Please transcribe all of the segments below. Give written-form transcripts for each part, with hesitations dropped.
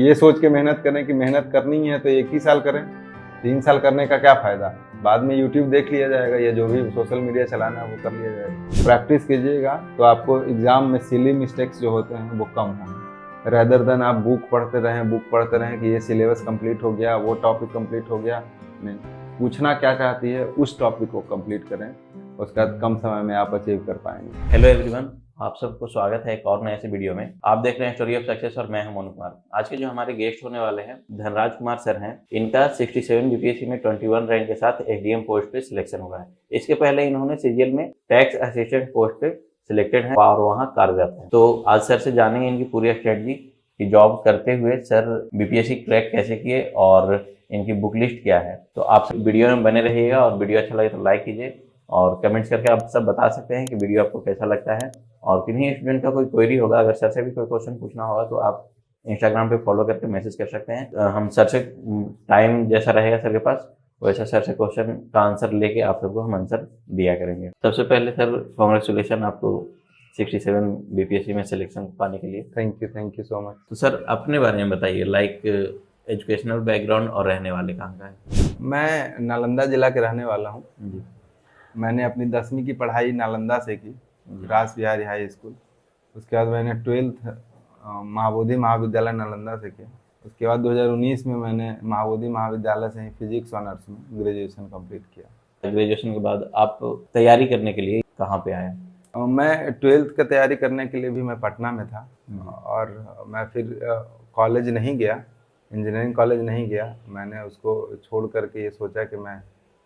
ये सोच के मेहनत करें कि मेहनत करनी है तो एक ही साल करें, 3 साल करने का क्या फ़ायदा। बाद में यूट्यूब देख लिया जाएगा या जो भी सोशल मीडिया चलाना है वो कर लिया जाएगा। प्रैक्टिस कीजिएगा तो आपको एग्ज़ाम में सिली मिस्टेक्स जो होते हैं वो कम होंगे, रेदर देन आप बुक पढ़ते रहें कि ये सिलेबस कंप्लीट हो गया, वो टॉपिक कंप्लीट हो गया। नहीं, पूछना क्या चाहती है उस टॉपिक को कंप्लीट करें, उसका कम समय में आप अचीव कर पाएंगे। हेलो एवरीवन, आप सबको स्वागत है एक और नए से वीडियो में। आप देख रहे हैं स्टोरी ऑफ सक्सेस और मैं हूं मोनू कुमार। आज के जो हमारे गेस्ट होने वाले हैं धनराज कुमार सर हैं। इनका 67 बीपीएससी में 21 रैंक के साथ एसडीएम पोस्ट पे सिलेक्शन हुआ है। इसके पहले इन्होंने सीजीएल में टैक्स असिस्टेंट पोस्ट पे सिलेक्टेड है और वहाँ कार्यरत है। तो आज सर से जानेंगे इनकी पूरी स्ट्रेटजी कि जॉब करते हुए सर बीपीएससी क्रैक कैसे किए और इनकी बुक लिस्ट क्या है। तो आप सब वीडियो में बने रहिएगा और वीडियो अच्छा लगे तो लाइक कीजिए और कमेंट्स करके आप सब बता सकते हैं कि वीडियो आपको कैसा लगता है। और किन्हीं स्टूडेंट का कोई क्वेरी होगा, अगर सर से भी कोई क्वेश्चन पूछना होगा तो आप इंस्टाग्राम पे फॉलो करके मैसेज कर सकते हैं। हम सर से टाइम जैसा रहेगा सर के पास वैसा सर से क्वेश्चन का आंसर लेके आप सबको हम आंसर दिया करेंगे। सबसे पहले सर कांग्रेचुलेशन आपको 67 बीपीएससी में सिलेक्शन पाने के लिए। Thank you so much. तो सर अपने बारे में बताइए, लाइक एजुकेशनल बैकग्राउंड और रहने वाले कहाँ का है? मैं नालंदा जिला के रहने वाला हूँ। जी। मैंने अपनी 10वीं की पढ़ाई नालंदा से की, रास बिहारी हाई स्कूल। उसके बाद मैंने 12th महाबोधि महाविद्यालय नालंदा से किया। उसके बाद 2019 में मैंने महाबोधि महाविद्यालय से ही फिजिक्स ऑनर्स में ग्रेजुएशन कंप्लीट किया। ग्रेजुएशन के बाद आप तैयारी करने के लिए कहाँ पे आए? मैं 12th का तैयारी करने के लिए भी मैं पटना में था और मैं फिर कॉलेज नहीं गया, इंजीनियरिंग कॉलेज नहीं गया। मैंने उसको छोड़ करके ये सोचा कि मैं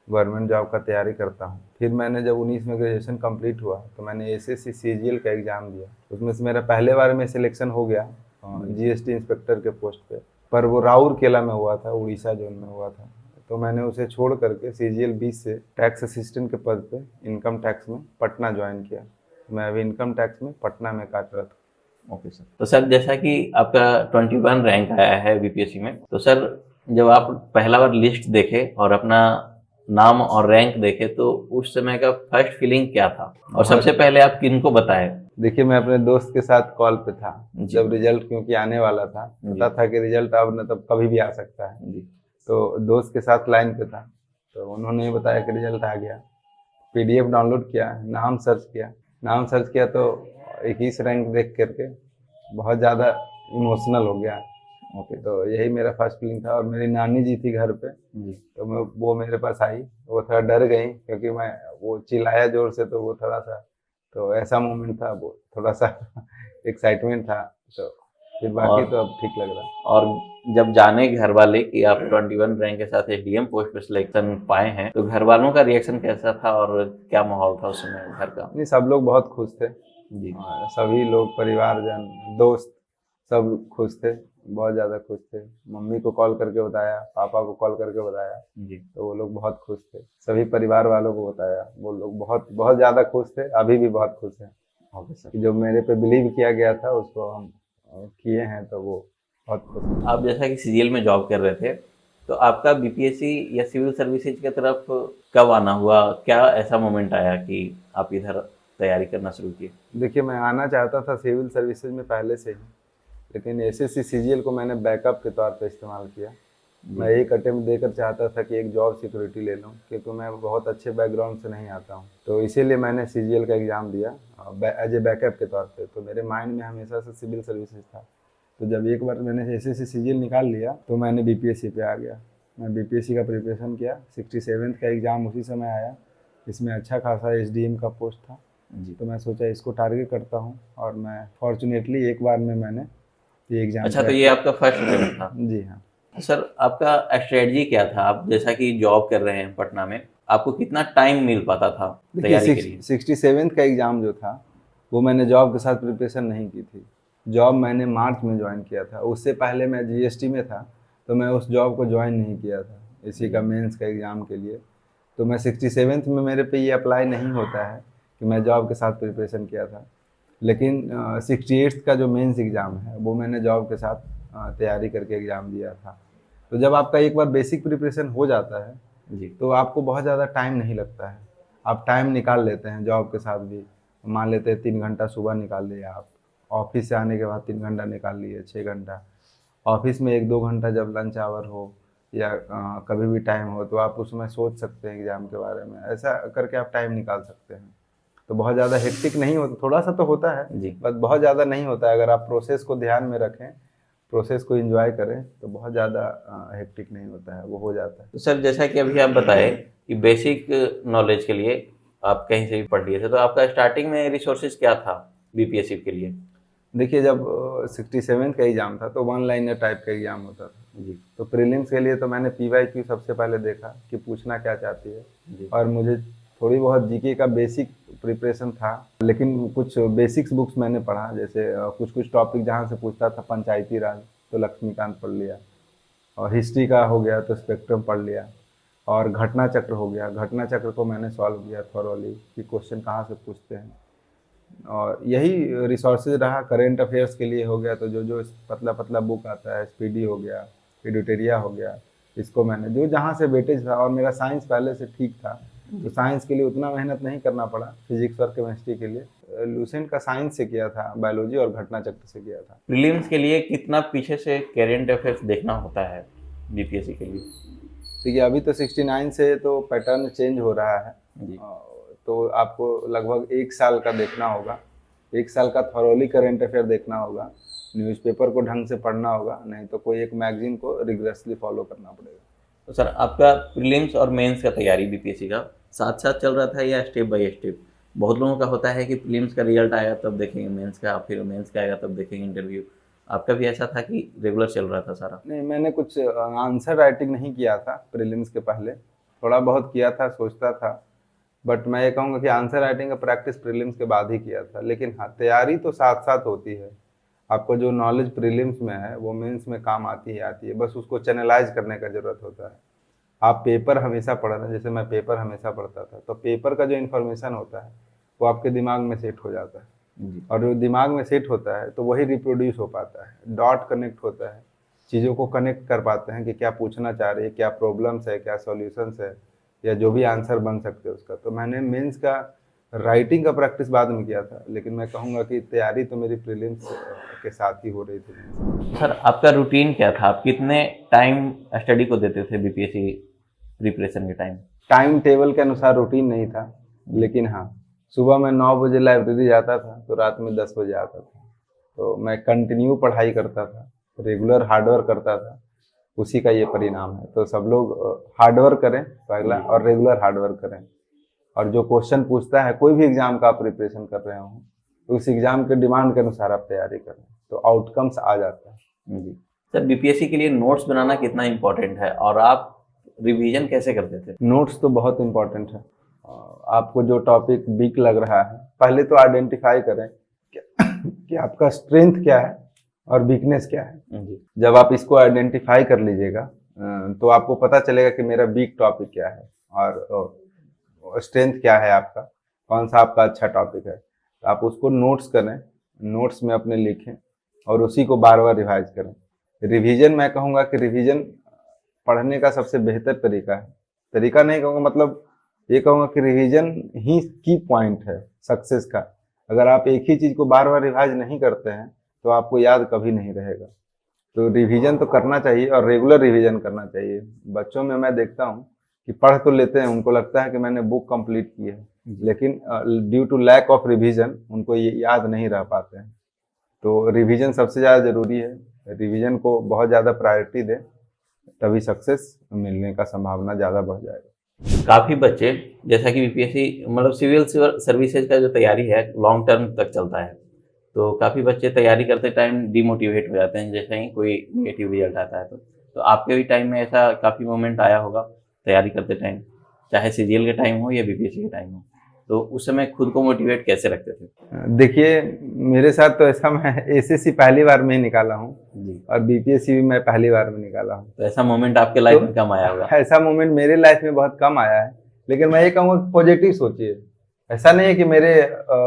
गवर्नमेंट जॉब का तैयारी करता हूँ। फिर मैंने जब 19 में ग्रेजुएशन कंप्लीट हुआ तो मैंने एसएससी सीजीएल का एग्ज़ाम दिया। उसमें से मेरा पहले बार में सिलेक्शन हो गया जीएसटी इंस्पेक्टर के पोस्ट पे, पर वो राउरकेला में हुआ था, उड़ीसा जोन में हुआ था। तो मैंने उसे छोड़ करके सीजीएल 20 से टैक्स असिस्टेंट के पद पे इनकम टैक्स में पटना ज्वाइन किया। मैं अभी इनकम टैक्स में पटना में कार्यरत हूँ। Okay sir. तो सर जैसा कि आपका 21 रैंक आया है बीपीएससी में, तो सर जब आप पहला बार लिस्ट देखे और अपना नाम और रैंक देखे तो उस समय का फर्स्ट फीलिंग क्या था और सबसे पहले आप किनको बताए? देखिए, मैं अपने दोस्त के साथ कॉल पे था जब रिजल्ट, क्योंकि आने वाला था, पता था कि रिजल्ट अब न तब कभी भी आ सकता है जी। तो दोस्त के साथ लाइन पे था, तो उन्होंने बताया कि रिजल्ट आ गया। पीडीएफ डाउनलोड किया, नाम सर्च किया तो 21 रैंक देख करके बहुत ज़्यादा इमोशनल हो गया। ओके, तो यही मेरा फर्स्ट फीलिंग था। और मेरी नानी जी थी घर पे जी, तो वो मेरे पास आई, वो थोड़ा डर गई क्योंकि मैं वो चिल्लाया जोर से, तो वो थोड़ा सा, तो ऐसा मोमेंट था, वो थोड़ा सा एक्साइटमेंट था। तो फिर बाकी तो अब ठीक लग रहा। और जब जाने घर वाले कि आप 21 रैंक के साथ एसडीएम पोस्ट पे सिलेक्शन पाए हैं तो घर वालों का रिएक्शन कैसा था और क्या माहौल था उस समय घर का? नहीं, सब लोग बहुत खुश थे जी। सभी लोग, परिवारजन, दोस्त, सब खुश थे, बहुत ज़्यादा खुश थे। मम्मी को कॉल करके बताया, पापा को कॉल करके बताया जी, तो वो लोग बहुत खुश थे। सभी परिवार वालों को बताया, वो लोग बहुत बहुत ज़्यादा खुश थे, अभी भी बहुत खुश हैं। Okay sir. जो मेरे पे बिलीव किया गया था उसको हम किए हैं, तो वो बहुत खुश। आप जैसा कि सीजीएल में जॉब कर रहे थे तो आपका बीपीएससी या सिविल सर्विसेज की तरफ कब आना हुआ? क्या ऐसा मोमेंट आया कि आप इधर तैयारी करना शुरू किए? देखिए, मैं आना चाहता था सिविल सर्विसेज में पहले से ही, लेकिन एसएससी सीजीएल को मैंने बैकअप के तौर पे इस्तेमाल किया। मैं एक अटेम्प्ट देकर चाहता था कि एक जॉब सिक्योरिटी ले लूँ, क्योंकि मैं बहुत अच्छे बैकग्राउंड से नहीं आता हूँ, तो इसीलिए मैंने सीजीएल का एग्ज़ाम दिया एज ए बैकअप के तौर पे। तो मेरे माइंड में हमेशा से सिविल सर्विसेज था। तो जब एक बार मैंने एसएससी सीजीएल निकाल लिया तो मैंने बीपीएससी पे आ गया। मैं बीपीएससी का प्रिपरेशन किया, 67th का एग्ज़ाम उसी समय आया। इसमें अच्छा खासा एसडीएम का पोस्ट था जी, तो मैं सोचा इसको टारगेट करता हूँ और मैं फॉर्चुनेटली एक बार में मैंने ये एग्ज़ाम। अच्छा, तो ये आपका फर्स्ट अटेम्प्ट था? जी हाँ। सर आपका स्ट्रेटजी क्या था? आप जैसा कि जॉब कर रहे हैं पटना में, आपको कितना टाइम मिल पाता था तैयारी के लिए? 67th का एग्ज़ाम जो था वो मैंने जॉब के साथ प्रिपरेशन नहीं की थी। जॉब मैंने मार्च में ज्वाइन किया था। उससे पहले मैं जीएसटी में था, तो मैं उस जॉब को ज्वाइन नहीं किया था इसी का मेंस का एग्ज़ाम के लिए। तो मैं 67th में मेरे पे ये अप्लाई नहीं होता है कि मैं जॉब के साथ प्रिपरेशन किया था। लेकिन 68th का जो मेंस एग्ज़ाम है वो मैंने जॉब के साथ तैयारी करके एग्ज़ाम दिया था। तो जब आपका एक बार बेसिक प्रिपरेशन हो जाता है जी, तो आपको बहुत ज़्यादा टाइम नहीं लगता है। आप टाइम निकाल लेते हैं जॉब के साथ भी। मान लेते हैं 3 घंटा सुबह निकाल लिया आप, ऑफिस से आने के बाद 3 घंटा निकाल लिए, 6 घंटा, ऑफिस में 1-2 घंटा जब लंच आवर हो या कभी भी टाइम हो तो आप उसमें सोच सकते हैं एग्ज़ाम के बारे में, ऐसा करके आप टाइम निकाल सकते हैं। तो बहुत ज़्यादा हेक्टिक नहीं होता, थोड़ा सा तो होता है जी। बट बहुत ज़्यादा नहीं होता है। अगर आप प्रोसेस को ध्यान में रखें, प्रोसेस को एंजॉय करें तो बहुत ज़्यादा हेक्टिक नहीं होता है, वो हो जाता है। तो सर जैसा कि अभी आप बताए कि बेसिक नॉलेज के लिए आप कहीं से भी पढ़ लिए थे, तो आपका स्टार्टिंग में रिसोर्सेज क्या था बीपीएससी के लिए? देखिए जब 67 का एग्ज़ाम था तो वन लाइनर टाइप का एग्ज़ाम होता था जी तो प्रीलिम्स के लिए तो मैंने पीवाईक्यू सबसे पहले देखा कि पूछना क्या चाहती है। जी और मुझे थोड़ी बहुत जीके का बेसिक प्रिपरेशन था, लेकिन कुछ बेसिक्स बुक्स मैंने पढ़ा, जैसे कुछ कुछ टॉपिक जहाँ से पूछता था पंचायती राज तो लक्ष्मीकांत पढ़ लिया, और हिस्ट्री का हो गया तो स्पेक्ट्रम पढ़ लिया, और घटना चक्र हो गया, घटना चक्र को मैंने सॉल्व किया थॉरोली कि क्वेश्चन कहाँ से पूछते हैं। और यही रिसोर्सेज रहा। करेंट अफेयर्स के लिए हो गया तो जो जो पतला पतला बुक आता है, स्पीडी हो गया, एडिटोरिया हो गया, इसको मैंने जो जहाँ से वेटेज था, और मेरा साइंस पहले से ठीक था तो साइंस के लिए उतना मेहनत नहीं करना पड़ा। फिजिक्स और केमिस्ट्री के लिए लूसेंट का साइंस से किया था, बायोलॉजी और घटना चक्र से किया था। प्रीलिम्स के लिए कितना पीछे से करेंट अफेयर्स देखना होता है बीपीएससी के लिए? देखिए अभी तो 69 से तो पैटर्न चेंज हो रहा है, जी तो आपको लगभग 1 साल का देखना होगा, 1 साल का थॉरोली करेंट अफेयर देखना होगा, न्यूज़पेपर को ढंग से पढ़ना होगा, नहीं तो कोई एक मैगजीन को रिग्रेसली फॉलो करना पड़ेगा। तो सर आपका प्रीलिम्स और मेंस का तैयारी बीपीएससी का साथ साथ चल रहा था या स्टेप बाय स्टेप? बहुत लोगों का होता है कि प्रीलिम्स का रिजल्ट आएगा तब देखेंगे मेंस का, फिर मेंस का आएगा तब देखेंगे इंटरव्यू। आपका भी ऐसा था कि रेगुलर चल रहा था सारा? नहीं, मैंने कुछ आंसर राइटिंग नहीं किया था प्रीलिम्स के पहले, थोड़ा बहुत किया था, सोचता था, बट मैं ये कहूँगा कि आंसर राइटिंग का प्रैक्टिस प्रीलिम्स के बाद ही किया था। लेकिन हाँ, तैयारी तो साथ साथ होती है। आपको जो नॉलेज प्रीलिम्स में है वो मेंस में काम आती ही आती है, बस उसको चैनलाइज करने का ज़रूरत होता है। आप पेपर हमेशा पढ़ रहे हैं, जैसे मैं पेपर हमेशा पढ़ता था, तो पेपर का जो इन्फॉर्मेशन होता है वो आपके दिमाग में सेट हो जाता है, जी और जो दिमाग में सेट होता है तो वही रिप्रोड्यूस हो पाता है, डॉट कनेक्ट होता है, चीज़ों को कनेक्ट कर पाते हैं कि क्या पूछना चाह रही है, क्या प्रॉब्लम्स है, क्या सॉल्यूशंस है, या जो भी आंसर बन सकते हैं उसका। तो मैंने मेंस का राइटिंग का प्रैक्टिस बाद में किया था, लेकिन मैं कहूँगा कि तैयारी तो मेरी प्रीलिम्स के साथ ही हो रही थी। सर आपका रूटीन क्या था? आप कितने टाइम स्टडी को देते थे बीपीएससी प्रिपरेशन के टाइम? टाइम टेबल के अनुसार रूटीन नहीं था, लेकिन हाँ, सुबह मैं 9 बजे लाइब्रेरी जाता था तो रात में 10 बजे आता था। तो मैं कंटिन्यू पढ़ाई करता था, रेगुलर हार्डवर्क करता था, उसी का ये परिणाम है। तो सब लोग हार्डवर्क करें पहला, और रेगुलर हार्डवर्क करें, और जो क्वेश्चन पूछता है, कोई भी एग्जाम का आप प्रिपरेशन कर रहे हो तो उस एग्जाम के डिमांड के अनुसार आप तैयारी करें तो आउटकम्स आ जाता है। जी सर बीपीएससी के लिए नोट्स बनाना कितना इम्पोर्टेंट है और आप रिवीजन कैसे करते थे? नोट्स तो बहुत इम्पोर्टेंट है। आपको जो टॉपिक वीक लग रहा है, पहले तो आइडेंटिफाई करें कि आपका स्ट्रेंथ क्या है और वीकनेस क्या है। जी जब आप इसको आइडेंटिफाई कर लीजिएगा तो आपको पता चलेगा कि मेरा वीक टॉपिक क्या है और स्ट्रेंथ क्या है आपका, कौन सा आपका अच्छा टॉपिक है। तो आप उसको नोट्स करें, नोट्स में अपने लिखें और उसी को बार बार रिवाइज करें। रिवीजन, मैं कहूँगा कि रिवीजन पढ़ने का सबसे बेहतर तरीका है। तरीका नहीं कहूँगा, मतलब ये कहूँगा कि रिवीजन ही की पॉइंट है सक्सेस का। अगर आप एक ही चीज़ को बार बार रिवाइज नहीं करते हैं तो आपको याद कभी नहीं रहेगा। तो रिवीजन तो करना चाहिए और रेगुलर रिवीजन करना चाहिए। बच्चों में मैं देखता हूँ कि पढ़ तो लेते हैं, उनको लगता है कि मैंने बुक कंप्लीट की है, लेकिन due to lack of revision उनको ये याद नहीं रह पाते हैं। तो रिवीजन सबसे ज़्यादा ज़रूरी है। रिवीजन को बहुत ज़्यादा प्रायोरिटी दें, तभी सक्सेस मिलने का संभावना ज़्यादा बढ़ जाएगा। काफ़ी बच्चे, जैसा कि बीपीएससी मतलब सिविल सर्विसेज का जो तैयारी है लॉन्ग टर्म तक चलता है, तो काफ़ी बच्चे तैयारी करते टाइम डिमोटिवेट हो जाते हैं जैसे ही कोई नेगेटिव रिजल्ट आता है। तो आपके भी टाइम में ऐसा काफ़ी मोमेंट आया होगा तैयारी करते टाइम, चाहे सीजीएल के टाइम हो या बीपीएससी के टाइम हो, तो उस समय खुद को मोटिवेट कैसे रखते थे? देखिए मेरे साथ तो ऐसा, मैं एसएससी पहली बार में ही निकाला हूँ जी, और बीपीएससी भी मैं पहली बार में निकाला हूँ। तो ऐसा मोमेंट आपके लाइफ में कम आया होगा? ऐसा मोमेंट मेरे लाइफ में बहुत कम आया है, लेकिन मैं ये कहूँगा पॉजिटिव सोचिए। ऐसा नहीं है कि मेरे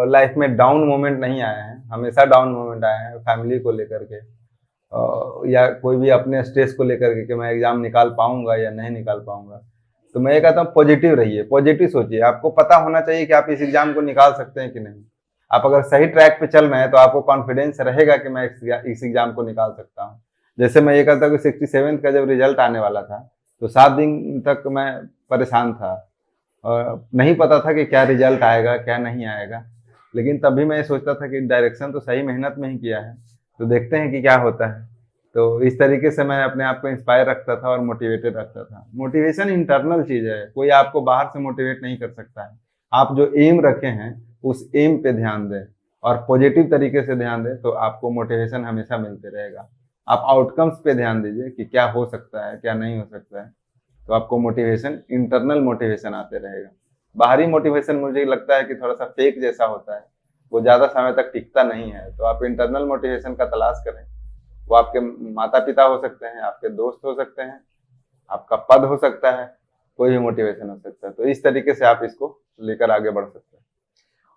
लाइफ में डाउन मोमेंट नहीं आए हैं, हमेशा डाउन मोमेंट आए हैं फैमिली को लेकर के, या कोई भी अपने स्ट्रेस को लेकर के कि मैं एग्जाम निकाल पाऊंगा या नहीं निकाल पाऊंगा। तो मैं ये कहता हूँ पॉजिटिव रहिए, पॉजिटिव सोचिए। आपको पता होना चाहिए कि आप इस एग्जाम को निकाल सकते हैं कि नहीं। आप अगर सही ट्रैक पे चल रहे हैं तो आपको कॉन्फिडेंस रहेगा कि मैं इस एग्जाम को निकाल सकता हूँ। जैसे मैं ये कहता कि 67 का जब रिजल्ट आने वाला था तो 7 दिन तक मैं परेशान था और नहीं पता था कि क्या रिजल्ट आएगा क्या नहीं आएगा। लेकिन तभी मैं सोचता था कि डायरेक्शन तो सही मेहनत में ही किया है, तो देखते हैं कि क्या होता है। तो इस तरीके से मैं अपने आप को इंस्पायर रखता था और मोटिवेटेड रखता था। मोटिवेशन इंटरनल चीज़ है, कोई आपको बाहर से मोटिवेट नहीं कर सकता है। आप जो एम रखे हैं उस एम पे ध्यान दें और पॉजिटिव तरीके से ध्यान दें तो आपको मोटिवेशन हमेशा मिलते रहेगा। आप आउटकम्स पे ध्यान दीजिए कि क्या हो सकता है क्या नहीं हो सकता है, तो आपको मोटिवेशन इंटरनल मोटिवेशन आते रहेगा। बाहरी मोटिवेशन मुझे लगता है कि थोड़ा सा फेक जैसा होता है, वो ज़्यादा समय तक टिकता नहीं है। तो आप इंटरनल मोटिवेशन का तलाश करें। वो आपके माता पिता हो सकते हैं, आपके दोस्त हो सकते हैं, आपका पद हो सकता है, कोई भी मोटिवेशन हो सकता है। तो इस तरीके से आप इसको लेकर आगे बढ़ सकते हैं।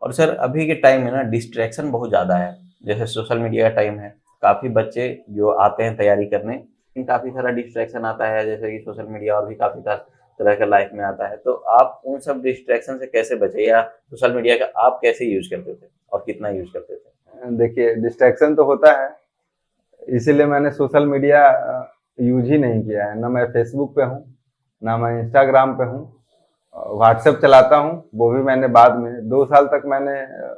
और सर अभी के टाइम में ना डिस्ट्रैक्शन बहुत ज़्यादा है, जैसे सोशल मीडिया का टाइम है, काफ़ी बच्चे जो आते हैं तैयारी करने, लेकिन काफ़ी सारा डिस्ट्रैक्शन आता है, जैसे कि सोशल मीडिया और भी काफ़ी तरह का लाइफ में आता है। तो आप उन सब डिस्ट्रैक्शन से कैसे बचे, या सोशल मीडिया का आप कैसे यूज करते थे और कितना यूज करते थे? देखिए डिस्ट्रैक्शन तो होता है, इसीलिए मैंने सोशल मीडिया यूज ही नहीं किया है। ना मैं फेसबुक पे हूँ, ना मैं इंस्टाग्राम पे हूँ। व्हाट्सएप चलाता हूँ, वो भी मैंने बाद में 2 साल तक मैंने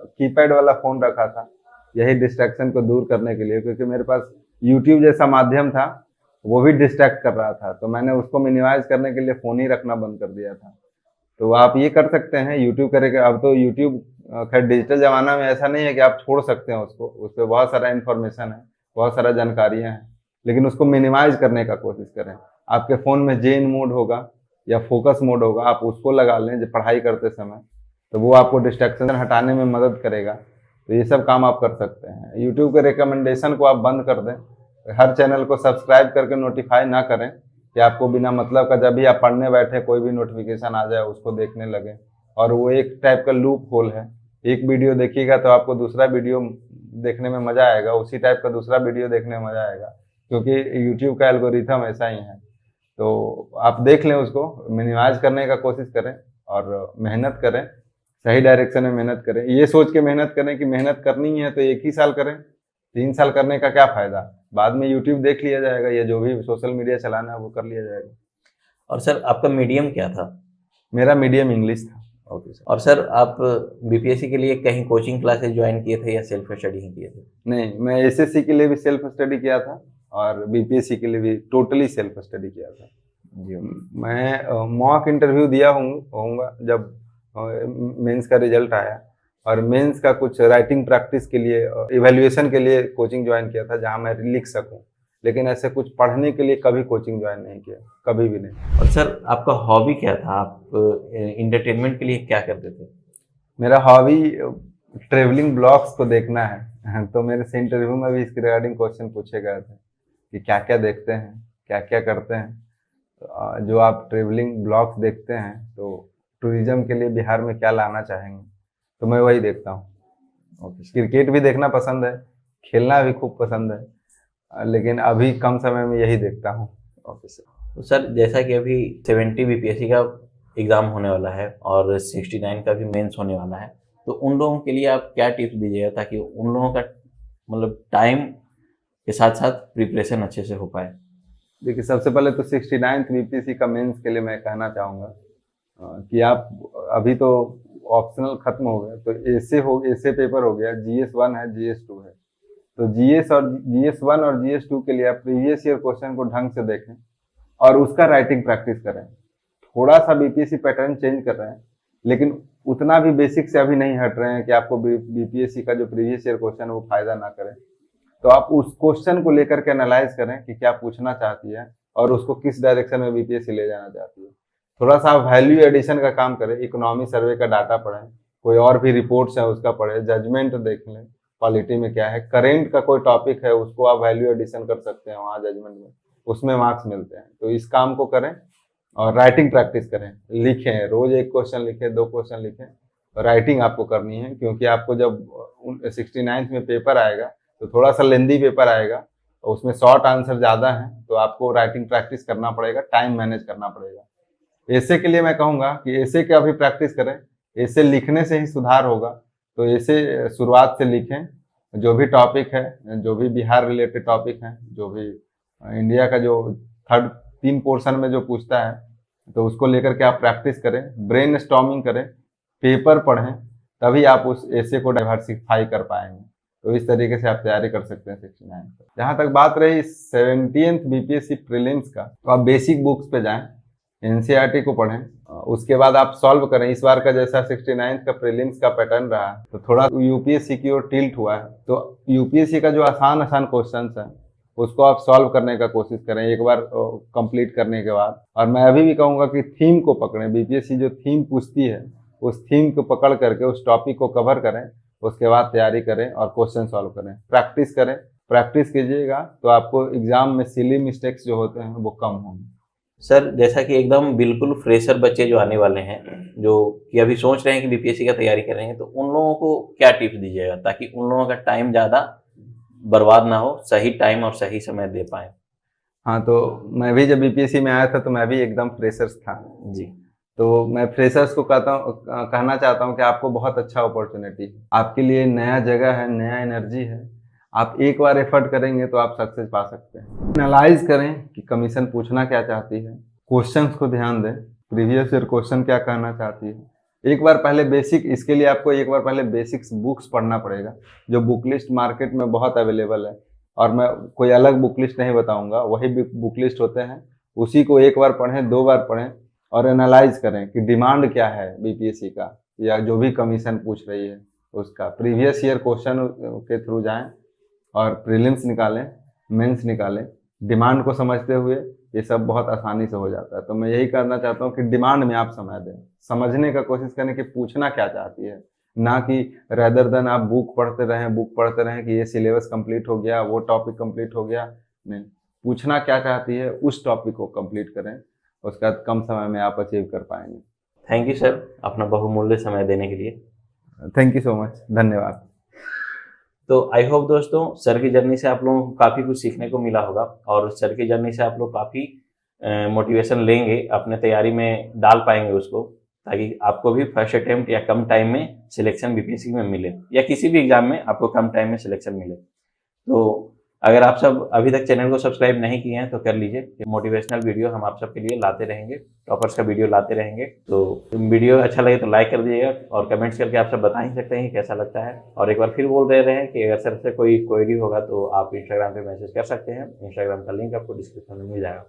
कीपैड वाला फ़ोन रखा था, यही डिस्ट्रैक्शन को दूर करने के लिए, क्योंकि मेरे पास यूट्यूब जैसा माध्यम था, वो भी डिस्ट्रैक्ट कर रहा था। तो मैंने उसको मिनिमाइज करने के लिए फ़ोन ही रखना बंद कर दिया था। तो आप ये कर सकते हैं, यूट्यूब करेंगे। अब तो यूट्यूब खैर डिजिटल ज़माना में ऐसा नहीं है कि आप छोड़ सकते हैं उसको, उस पर बहुत सारा इन्फॉर्मेशन है, बहुत सारा जानकारियाँ हैं, लेकिन उसको मिनिमाइज करने का कोशिश करें। आपके फ़ोन में जेन मोड होगा या फोकस मोड होगा, आप उसको लगा लें जब पढ़ाई करते समय, तो वो आपको डिस्ट्रैक्शन हटाने में मदद करेगा। तो ये सब काम आप कर सकते हैं। यूट्यूब के रिकमेंडेशन को आप बंद कर दें, हर चैनल को सब्सक्राइब करके नोटिफाई ना करें कि आपको बिना मतलब का जब भी आप पढ़ने बैठे कोई भी नोटिफिकेशन आ जाए उसको देखने लगे। और वो एक टाइप का लूप होल है, एक वीडियो देखिएगा तो आपको दूसरा वीडियो देखने में मज़ा आएगा, उसी टाइप का दूसरा वीडियो देखने में मज़ा आएगा, क्योंकि यूट्यूब का एल्गोरिथम ऐसा ही है। तो आप देख लें, उसको मिनिमाइज करने का कोशिश करें और मेहनत करें, सही डायरेक्शन में मेहनत करें। ये सोच के मेहनत करें कि मेहनत करनी है तो 1 ही साल करें, 3 साल करने का क्या फ़ायदा, बाद में यूट्यूब देख लिया जाएगा या जो भी सोशल मीडिया चलाना है वो कर लिया जाएगा। और सर आपका मीडियम क्या था? मेरा मीडियम इंग्लिश था। Okay sir. और सर आप बीपीएससी के लिए कहीं कोचिंग क्लासेस ज्वाइन किए थे या सेल्फ स्टडी ही किए थे? नहीं, मैं एसएससी के लिए भी सेल्फ स्टडी किया था और बीपीएससी के लिए भी टोटली सेल्फ स्टडी किया था जी। मैं मॉक इंटरव्यू दिया होऊंगा जब मेंस का रिजल्ट आया, और मेंस का कुछ राइटिंग प्रैक्टिस के लिए इवैल्यूएशन के लिए कोचिंग ज्वाइन किया था जहां मैं लिख सकूं, लेकिन ऐसे कुछ पढ़ने के लिए कभी कोचिंग ज्वाइन नहीं किया, कभी भी नहीं। और सर आपका हॉबी क्या था, आप इंटरटेनमेंट के लिए क्या करते थे? मेरा हॉबी ट्रेवलिंग ब्लॉग्स को देखना है। तो मेरे से इंटरव्यू में भी इसके रिगार्डिंग क्वेश्चन पूछे गए थे कि क्या क्या देखते हैं, क्या क्या करते हैं। जो आप ट्रेवलिंग ब्लॉग्स देखते हैं तो टूरिज्म के लिए बिहार में क्या लाना चाहेंगे, तो मैं वही देखता हूँ। क्रिकेट भी देखना पसंद है, खेलना भी खूब पसंद है, लेकिन अभी कम समय में यही देखता हूँ। Okay sir. तो सर जैसा कि अभी 70 बीपीएससी का एग्ज़ाम होने वाला है और 69 का भी मेंस होने वाला है, तो उन लोगों के लिए आप क्या टिप्स दीजिएगा ताकि उन लोगों का मतलब टाइम के साथ साथ प्रिपरेशन अच्छे से हो पाए? देखिए सबसे पहले तो 69th बीपीएससी का मेंस के लिए मैं कहना चाहूँगा कि आप अभी तो ऑप्शनल खत्म हो गए, तो एसे पेपर हो गया, GS1 है, GS2 है। तो GS1 और GS2 के लिए आप प्रीवियस ईयर क्वेश्चन को ढंग से देखें और उसका राइटिंग प्रैक्टिस करें। थोड़ा सा बीपीएससी पैटर्न चेंज कर रहे हैं, लेकिन उतना भी बेसिक से अभी नहीं हट रहे हैं कि आपको बीपीएससी का जो प्रीवियस ईयर क्वेश्चन है वो फायदा ना करे। तो आप उस क्वेश्चन को लेकर के एनालाइज करें कि क्या पूछना चाहती है और उसको किस डायरेक्शन में बीपीएससी ले जाना चाहती है। थोड़ा सा वैल्यू एडिशन का काम करें, इकोनॉमी सर्वे का डाटा पढ़ें, कोई और भी रिपोर्ट्स है उसका पढ़ें, जजमेंट देख लें क्वालिटी में क्या है, करेंट का कोई टॉपिक है उसको आप वैल्यू एडिशन कर सकते हैं वहाँ जजमेंट में, उसमें मार्क्स मिलते हैं। तो इस काम को करें और राइटिंग प्रैक्टिस करें, लिखें, रोज एक क्वेश्चन लिखें, 2 क्वेश्चन लिखें। राइटिंग आपको करनी है क्योंकि आपको जब 69th में पेपर आएगा तो थोड़ा सा लेंदी पेपर आएगा और उसमें शॉर्ट आंसर ज़्यादा है, तो आपको राइटिंग प्रैक्टिस करना पड़ेगा, टाइम मैनेज करना पड़ेगा। ऐसे के लिए मैं कहूँगा कि ऐसे का भी प्रैक्टिस करें, ऐसे लिखने से ही सुधार होगा। तो ऐसे शुरुआत से लिखें, जो भी टॉपिक है, जो भी बिहार रिलेटेड टॉपिक हैं, जो भी इंडिया का जो थर्ड 3 पोर्शन में जो पूछता है, तो उसको लेकर के आप प्रैक्टिस करें, ब्रेन स्टॉर्मिंग करें, पेपर पढ़ें, तभी आप उस ऐसे को डाइवर्सिफाई कर पाएंगे। तो इस तरीके से आप तैयारी कर सकते हैं 69 पर। जहाँ तक बात रही 70th बीपीएससी प्रीलिम्स का, तो आप बेसिक बुक्स पे जाएं, एनसीईआरटी को पढ़ें, उसके बाद आप सॉल्व करें। इस बार का जैसा 69 का प्रीलिम्स का पैटर्न रहा है, तो थोड़ा यूपीएससी की ओर टिल्ट हुआ है, तो यूपीएससी का जो आसान क्वेश्चन है उसको आप सॉल्व करने का कोशिश करें एक बार कंप्लीट करने के बाद। और मैं अभी भी कहूँगा कि थीम को पकड़ें, बीपीएससी जो थीम पूछती है उस थीम को पकड़ करके उस टॉपिक को कवर करें, उसके बाद तैयारी करें और क्वेश्चन सॉल्व करें, प्रैक्टिस करें। प्रैक्टिस कीजिएगा तो आपको एग्जाम में सिली मिस्टेक्स जो होते हैं वो कम होंगे। सर जैसा कि एकदम बिल्कुल फ्रेशर बच्चे जो आने वाले हैं, जो कि अभी सोच रहे हैं कि बीपीएससी का तैयारी करेंगे, तो उन लोगों को क्या टिप्स दीजिएगा ताकि उन लोगों का टाइम ज़्यादा बर्बाद ना हो, सही टाइम और सही समय दे पाए? हाँ, तो मैं भी जब बीपीएससी में आया था तो मैं भी एकदम फ्रेशर्स था जी। तो मैं फ्रेशर्स को कहना चाहता हूँ कि आपको बहुत अच्छा अपॉर्चुनिटी है, आपके लिए नया जगह है, नया एनर्जी है। आप एक बार एफर्ट करेंगे तो आप सक्सेस पा सकते हैं। एनालाइज करें कि कमीशन पूछना क्या चाहती है, क्वेश्चंस को ध्यान दें, प्रीवियस ईयर क्वेश्चन क्या कहना चाहती है। एक बार पहले बेसिक, इसके लिए आपको एक बार पहले बेसिक्स बुक्स पढ़ना पड़ेगा, जो बुक लिस्ट मार्केट में बहुत अवेलेबल है, और मैं कोई अलग बुक लिस्ट नहीं बताऊंगा, वही बुक लिस्ट होते हैं, उसी को एक बार पढ़ें, 2 बार पढ़ें और एनालाइज करें कि डिमांड क्या है बीपीएससी का, या जो भी कमीशन पूछ रही है उसका। प्रीवियस ईयर क्वेश्चन के थ्रू जाएं और प्रीलिम्स निकालें, मेंस निकालें, डिमांड को समझते हुए ये सब बहुत आसानी से हो जाता है। तो मैं यही करना चाहता हूँ कि डिमांड में आप समय दें, समझने का कोशिश करें कि पूछना क्या चाहती है, ना कि रेदर देन आप बुक पढ़ते रहें कि ये सिलेबस कंप्लीट हो गया, वो टॉपिक कंप्लीट हो गया। नहीं, पूछना क्या चाहती है उस टॉपिक को कंप्लीट करें, उसका कम समय में आप अचीव कर पाएंगे। थैंक यू सर, अपना बहुमूल्य समय देने के लिए। थैंक यू सो मच, धन्यवाद। तो आई होप दोस्तों सर की जर्नी से आप लोगों को काफ़ी कुछ सीखने को मिला होगा, और सर की जर्नी से आप लोग काफ़ी मोटिवेशन लेंगे, अपने तैयारी में डाल पाएंगे उसको, ताकि आपको भी फर्स्ट अटेम्प्ट या कम टाइम में सिलेक्शन बीपीएससी में मिले, या किसी भी एग्जाम में आपको कम टाइम में सिलेक्शन मिले। तो अगर आप सब अभी तक चैनल को सब्सक्राइब नहीं किए हैं तो कर लीजिए। मोटिवेशनल वीडियो हम आप सबके लिए लाते रहेंगे, टॉपर्स का वीडियो लाते रहेंगे। तो वीडियो अच्छा लगे तो लाइक कर दीजिएगा, और कमेंट्स करके आप सब बता ही सकते हैं कि कैसा लगता है। और एक बार फिर बोल दे रहे हैं कि अगर सर से कोई क्वेरी होगा तो आप इंस्टाग्राम पे मैसेज कर सकते हैं, इंस्टाग्राम का लिंक आपको डिस्क्रिप्शन में मिल जाएगा।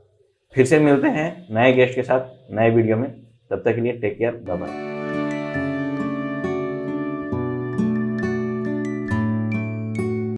फिर से मिलते हैं नए गेस्ट के साथ नए वीडियो में, तब तक के लिए टेक केयर, बाय बाय।